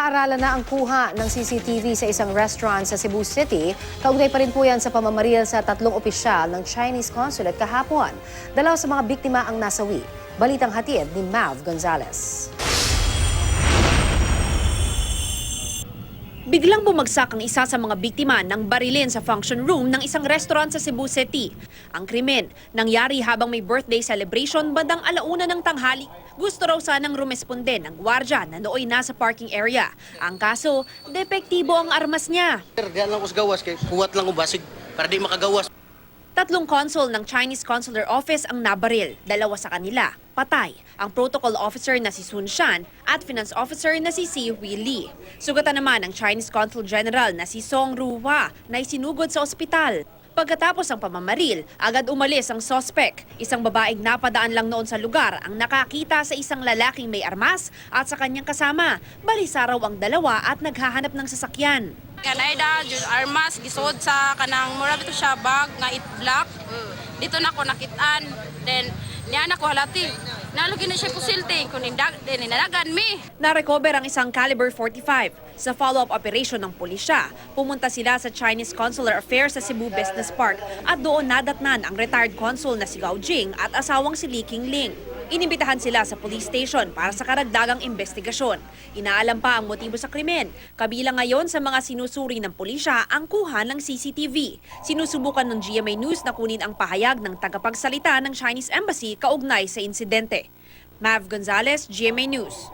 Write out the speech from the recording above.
Pinag-aaralan na ang kuha ng CCTV sa isang restaurant sa Cebu City. Kaugnay pa rin po yan sa pamamaril sa 3 opisyal ng Chinese consulate kahapon. 2 sa mga biktima ang nasawi. Balitang hatid ni Mav Gonzalez. Biglang bumagsak ang isa sa mga biktima ng barilin sa function room ng isang restaurant sa Cebu City. Ang krimen nangyari habang may birthday celebration bandang 1:00 ng tanghali. Gusto raw sanang rumesponde ng gwardiya na nooy nasa parking area. Ang kaso, depektibo ang armas niya. Diyan lang ko sa gawas, kay kuwat lang ko basig para di makagawas. 3 consul ng Chinese Consular Office ang nabaril, 2 sa kanila patay. Ang protocol officer na si Sun Shan at finance officer na si Si Hui Li. Sugatan naman ang Chinese Consul General na si Song Ruhua na isinugod sa ospital. Pagkatapos ng pamamaril, agad umalis ang sospek. Isang babaeng napadaan lang noon sa lugar ang nakakita sa isang lalaking may armas at sa kanyang kasama. Balisa raw ang 2 at naghahanap ng sasakyan. Kanayda, jud armas, gisod sa kanang mura bito siya bag nga it black. Dito na ko nakitaan. Then, niya na ko halati. Nalugi na siya pusilting kung ninadagan mi. Na-recover ang isang caliber 45. Sa follow-up operation ng pulisya, pumunta sila sa Chinese Consular Affairs sa Cebu Business Park at doon nadatnan ang retired consul na si Gao Jing at asawang si Li Qingling. Inimbitahan sila sa police station para sa karagdagang investigasyon. Inaalam pa ang motibo sa krimen. Kabilang ngayon sa mga sinusuri ng pulisya ang kuha ng CCTV. Sinusubukan ng GMA News na kunin ang pahayag ng tagapagsalita ng Chinese Embassy kaugnay sa insidente. Mav Gonzalez, GMA News.